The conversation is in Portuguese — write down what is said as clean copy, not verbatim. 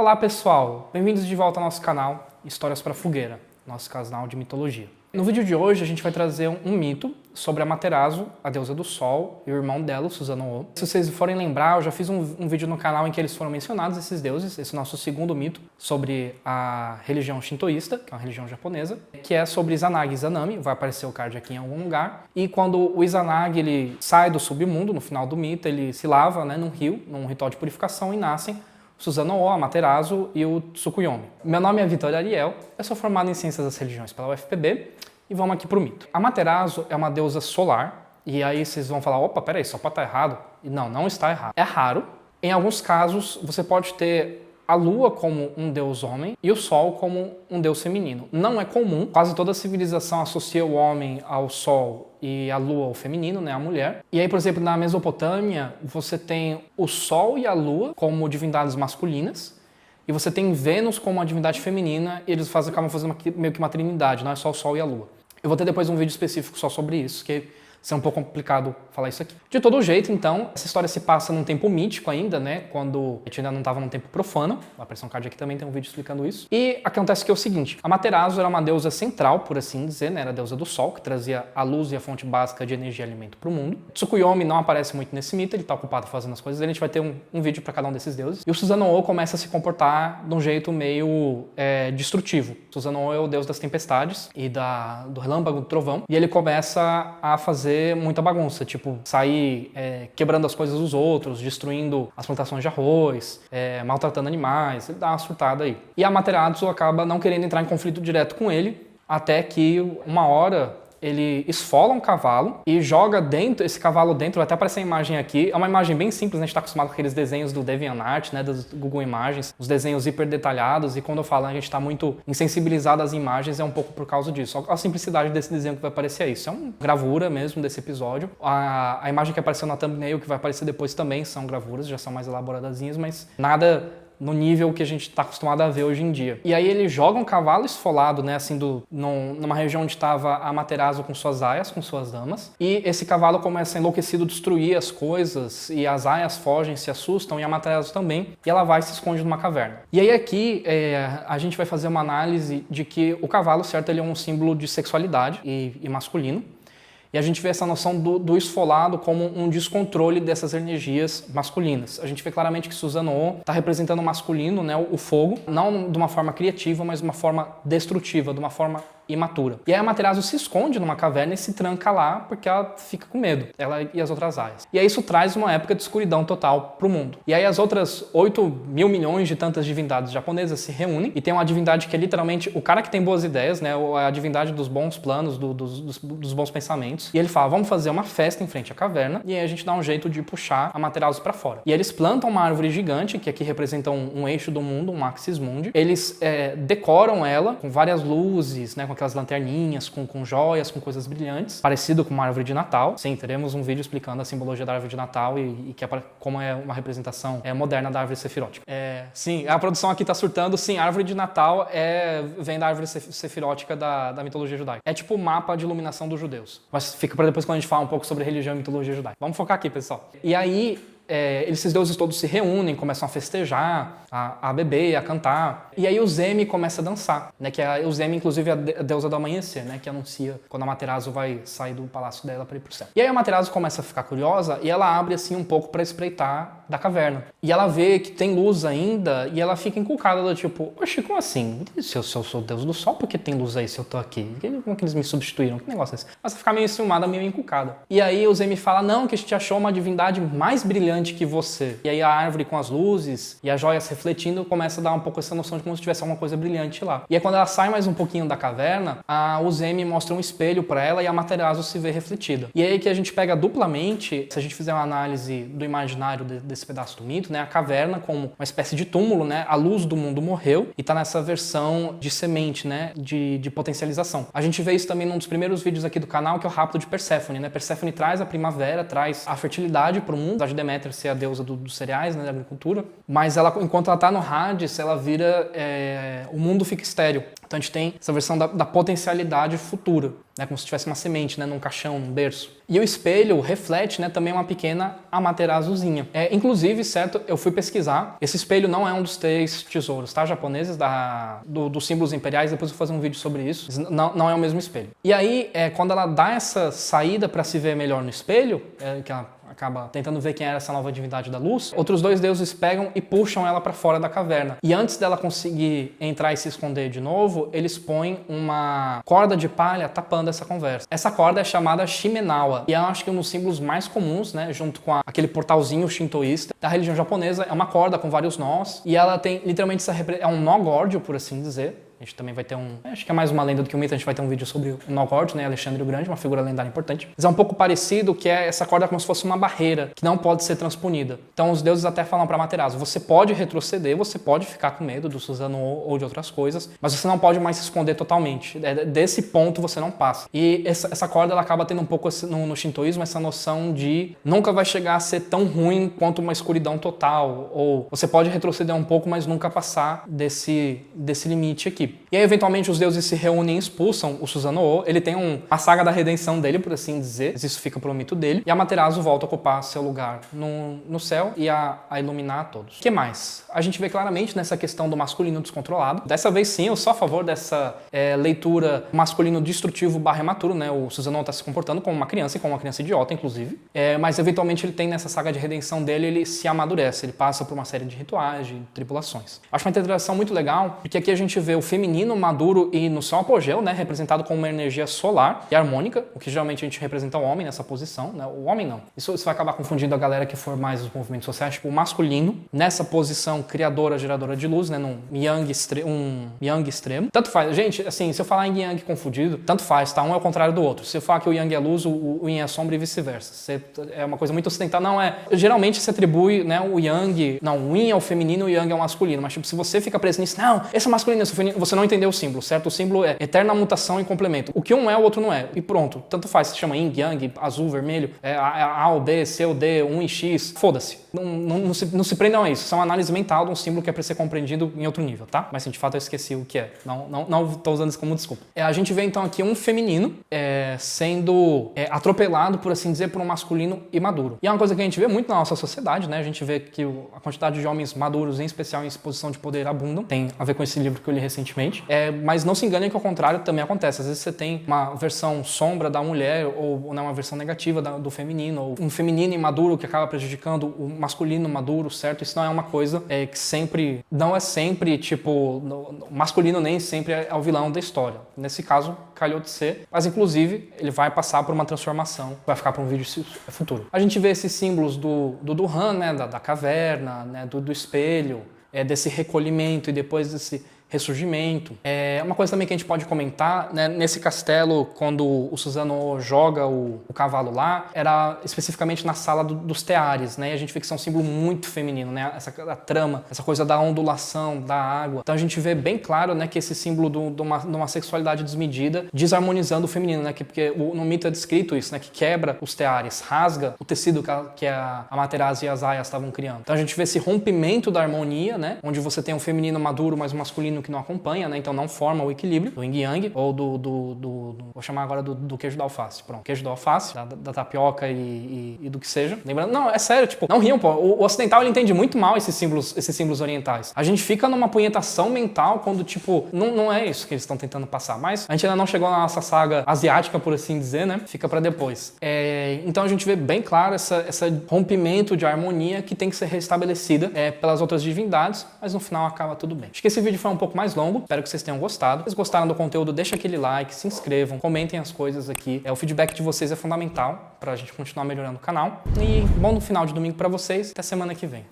Olá pessoal, bem-vindos de volta ao nosso canal Histórias para Fogueira, nosso canal de mitologia. No vídeo de hoje a gente vai trazer um mito sobre Amaterasu, a deusa do sol, e o irmão dela, o Susanoo. Se vocês forem lembrar, eu já fiz um vídeo no canal em que eles foram mencionados, esses deuses, esse nosso segundo mito sobre a religião shintoísta, que é uma religião japonesa, que é sobre Izanagi e Izanami, vai aparecer o card aqui em algum lugar. E quando o Izanagi ele sai do submundo, no final do mito, ele se lava num rio, num ritual de purificação, e nascem Susanoo, Amaterasu e o Tsukuyomi. Meu nome é Vitor Ariel, eu sou formado em Ciências das Religiões pela UFPB e vamos aqui pro mito. Amaterasu é uma deusa solar e aí vocês vão falar, opa, peraí, só pode estar errado? E não está errado. É raro. Em alguns casos você pode ter a lua como um deus homem e o sol como um deus feminino. Não é comum, quase toda civilização associa o homem ao sol e a lua ao feminino, a mulher. E aí, por exemplo, na Mesopotâmia, você tem o sol e a lua como divindades masculinas e você tem Vênus como uma divindade feminina e eles acabam fazendo meio que uma trindade, não é só o sol e a lua. Eu vou ter depois um vídeo específico só sobre isso, que é um pouco complicado falar isso aqui. De todo jeito, então, essa história se passa num tempo mítico ainda, quando a gente ainda não estava num tempo profano. A pressão card aqui também tem um vídeo explicando isso. E acontece que é o seguinte, Amaterasu era uma deusa central, por assim dizer, era a deusa do sol, que trazia a luz e a fonte básica de energia e alimento para o mundo. Tsukuyomi não aparece muito nesse mito, ele está ocupado fazendo as coisas dele, a gente vai ter um vídeo para cada um desses deuses. E o Susanoo começa a se comportar de um jeito meio destrutivo. Susanoo é o deus das tempestades e do relâmpago, do trovão, e ele começa a fazer muita bagunça, tipo, sair quebrando as coisas dos outros, destruindo as plantações de arroz, maltratando animais, ele dá uma surtada aí. E a Amaterasu acaba não querendo entrar em conflito direto com ele, até que uma hora ele esfola um cavalo e joga esse cavalo dentro, vai até aparecer a imagem aqui, é uma imagem bem simples, a gente está acostumado com aqueles desenhos do DeviantArt, das Google Imagens, os desenhos hiper detalhados, e quando eu falo a gente está muito insensibilizado às imagens, é um pouco por causa disso. A simplicidade desse desenho que vai aparecer é isso, é uma gravura mesmo desse episódio. A imagem que apareceu na thumbnail, que vai aparecer depois também, são gravuras, já são mais elaboradazinhas, mas nada no nível que a gente está acostumado a ver hoje em dia. E aí ele joga um cavalo esfolado, numa região onde estava a Amaterasu com suas aias, com suas damas, e esse cavalo começa enlouquecido a destruir as coisas, e as aias fogem, se assustam, e a Amaterasu também, e ela vai e se esconde numa caverna. E aí aqui a gente vai fazer uma análise de que o cavalo, certo, ele é um símbolo de sexualidade e masculino, e a gente vê essa noção do esfolado como um descontrole dessas energias masculinas. A gente vê claramente que Susanoo está representando o masculino, o fogo, não de uma forma criativa, mas de uma forma destrutiva, de uma forma imatura. E aí a Amaterasu se esconde numa caverna e se tranca lá porque ela fica com medo, ela e as outras aias. E aí isso traz uma época de escuridão total para o mundo. E aí as outras 8 mil milhões de tantas divindades japonesas se reúnem e tem uma divindade que é literalmente o cara que tem boas ideias, a divindade dos bons planos, dos bons pensamentos. E ele fala, vamos fazer uma festa em frente à caverna e aí a gente dá um jeito de puxar a Amaterasu para fora. E eles plantam uma árvore gigante, que aqui representa um eixo do mundo, um axis mundi. Eles decoram ela com várias luzes, com aquelas lanterninhas, com joias, com coisas brilhantes, parecido com uma árvore de Natal. Sim, teremos um vídeo explicando a simbologia da árvore de Natal e como é uma representação moderna da árvore sefirótica. Sim, a produção aqui tá surtando. Sim, a árvore de Natal vem da árvore sefirótica da mitologia judaica. É tipo o mapa de iluminação dos judeus. Mas fica para depois quando a gente fala um pouco sobre religião e mitologia judaica. Vamos focar aqui, pessoal. E aí, esses deuses todos se reúnem, começam a festejar, a beber, a cantar. E aí o Zemi começa a dançar, que o Zemi, inclusive, é a deusa do amanhecer, que anuncia quando a Amaterasu vai sair do palácio dela para ir pro céu. E aí a Amaterasu começa a ficar curiosa e ela abre assim um pouco para espreitar da caverna. E ela vê que tem luz ainda e ela fica encucada do tipo, oxe, como assim? Se eu sou o deus do sol, por que tem luz aí se eu tô aqui? Como que eles me substituíram? Que negócio é esse? Mas ficar meio enciumada, meio encucada. E aí o Zemi fala, não, que a gente achou uma divindade mais brilhante que você. E aí a árvore com as luzes e as joias refletindo começa a dar um pouco essa noção de como se tivesse alguma coisa brilhante lá. E aí quando ela sai mais um pouquinho da caverna, o Zemi mostra um espelho para ela e a Amaterasu se vê refletida. E aí que a gente pega duplamente, se a gente fizer uma análise do imaginário desse pedaço do mito, a caverna como uma espécie de túmulo, a luz do mundo morreu e tá nessa versão de semente, de potencialização. A gente vê isso também num dos primeiros vídeos aqui do canal, que é o rapto de Perséfone, Perséfone traz a primavera, traz a fertilidade para o mundo, a de Deméter Deméter ser a deusa dos cereais, né, da agricultura. Mas ela, enquanto ela está no Hades, ela vira... o mundo fica estéril. Então a gente tem essa versão da potencialidade futura, né, como se tivesse uma semente, né, num caixão, num berço. E o espelho reflete, né, também uma pequena Amaterasuzinha. Inclusive, certo, eu fui pesquisar, esse espelho não é um dos 3 tesouros, tá, japoneses, dos símbolos imperiais, depois eu vou fazer um vídeo sobre isso. Não é o mesmo espelho. E aí, quando ela dá essa saída para se ver melhor no espelho, que ela acaba tentando ver quem era essa nova divindade da luz, outros 2 deuses pegam e puxam ela para fora da caverna. E antes dela conseguir entrar e se esconder de novo, eles põem uma corda de palha tapando essa conversa. Essa corda é chamada Shimenawa, e eu acho que um dos símbolos mais comuns, né, junto com aquele portalzinho shintoísta da religião japonesa. É uma corda com vários nós, e ela tem literalmente é um nó górdio, por assim dizer. A gente também vai ter acho que é mais uma lenda do que um mito, a gente vai ter um vídeo sobre o nó górdio, né, Alexandre o Grande, uma figura lendária importante. Mas é um pouco parecido, que é essa corda como se fosse uma barreira, que não pode ser transponida. Então os deuses até falam para Amaterasu, você pode retroceder, você pode ficar com medo do Susanoo ou de outras coisas, mas você não pode mais se esconder totalmente. Desse ponto você não passa. E essa corda, ela acaba tendo um pouco no shintoísmo essa noção de nunca vai chegar a ser tão ruim quanto uma escuridão total, ou você pode retroceder um pouco, mas nunca passar desse limite aqui. E aí, eventualmente, os deuses se reúnem e expulsam o Susanoo. Ele tem uma saga da redenção dele, por assim dizer. Isso fica pro mito dele. E Amaterasu volta a ocupar seu lugar no céu e a iluminar a todos. O que mais? A gente vê claramente nessa questão do masculino descontrolado. Dessa vez, sim, eu sou a favor dessa leitura masculino destrutivo barra imaturo, né? O Susanoo tá se comportando como uma criança e como uma criança idiota, inclusive. Mas, eventualmente, ele tem nessa saga de redenção dele, ele se amadurece. Ele passa por uma série de rituais, de tribulações. Acho uma interpretação muito legal, porque aqui a gente vê o feminino maduro e no seu apogeu, né, representado como uma energia solar e harmônica, o que geralmente a gente representa o homem nessa posição, né, o homem não. Isso vai acabar confundindo a galera que for mais dos movimentos sociais, tipo o masculino, nessa posição criadora, geradora de luz, né, um yang extremo. Tanto faz, gente, assim, se eu falar em yang confundido, tanto faz, tá? Um é o contrário do outro. Se eu falar que o yang é luz, o yin é sombra e vice-versa. É uma coisa muito ocidental, não é. Geralmente se atribui, né, o yang, não, o yin é o feminino e o yang é o masculino, mas tipo, se você fica preso nisso, não, esse é masculino, esse é feminino, você não entendeu o símbolo, certo? O símbolo é eterna mutação e complemento. O que um é, o outro não é. E pronto. Tanto faz. Se chama yin, yang, azul, vermelho, A ou B, C ou D, 1 e X. Foda-se. Não se prendam a isso. Isso é uma análise mental de um símbolo que é para ser compreendido em outro nível, tá? Mas, de fato, eu esqueci o que é. Não tô usando isso como desculpa. A gente vê, então, aqui um feminino sendo atropelado, por assim dizer, por um masculino imaduro. E é uma coisa que a gente vê muito na nossa sociedade, né? A gente vê que a quantidade de homens maduros, em especial em posição de poder, abundam. Tem a ver com esse livro que eu li recentemente. Mas não se enganem que ao contrário também acontece. Às vezes você tem uma versão sombra da mulher ou uma versão negativa do feminino, ou um feminino imaduro que acaba prejudicando o masculino maduro, certo? Isso não é uma coisa que sempre... Não é sempre, tipo... O masculino nem sempre é o vilão da história. Nesse caso, calhou de ser. Mas, inclusive, ele vai passar por uma transformação. Vai ficar para um vídeo futuro. A gente vê esses símbolos do Han, né? Da caverna, né? Do espelho, desse recolhimento e depois desse ressurgimento. Uma coisa também que a gente pode comentar, né, nesse castelo, quando o Susanoo joga o cavalo lá, era especificamente na sala dos teares, né, e a gente vê que isso é um símbolo muito feminino, né, a trama, essa coisa da ondulação, da água. Então a gente vê bem claro, né, que esse símbolo de uma sexualidade desmedida, desarmonizando o feminino, né, porque no mito é descrito isso, né, que quebra os teares, rasga o tecido que a Amaterasu e as aias estavam criando. Então a gente vê esse rompimento da harmonia, né, onde você tem um feminino maduro, mas um masculino que não acompanha, né? Então não forma o equilíbrio do yin yang ou vou chamar agora do queijo da alface. Pronto, queijo da alface, da tapioca e do que seja. Lembrando, não, é sério, tipo, não riam, pô. O ocidental, ele entende muito mal esses símbolos orientais. A gente fica numa punhetação mental quando, tipo, não é isso que eles estão tentando passar. Mas a gente ainda não chegou na nossa saga asiática, por assim dizer, né? Fica pra depois. Então a gente vê bem claro esse rompimento de harmonia que tem que ser restabelecida pelas outras divindades, mas no final acaba tudo bem. Acho que esse vídeo foi um pouco mais longo, espero que vocês tenham gostado. Se vocês gostaram do conteúdo, deixa aquele like, se inscrevam, comentem as coisas aqui. O feedback de vocês é fundamental pra gente continuar melhorando o canal. E bom no final de domingo pra vocês, até semana que vem.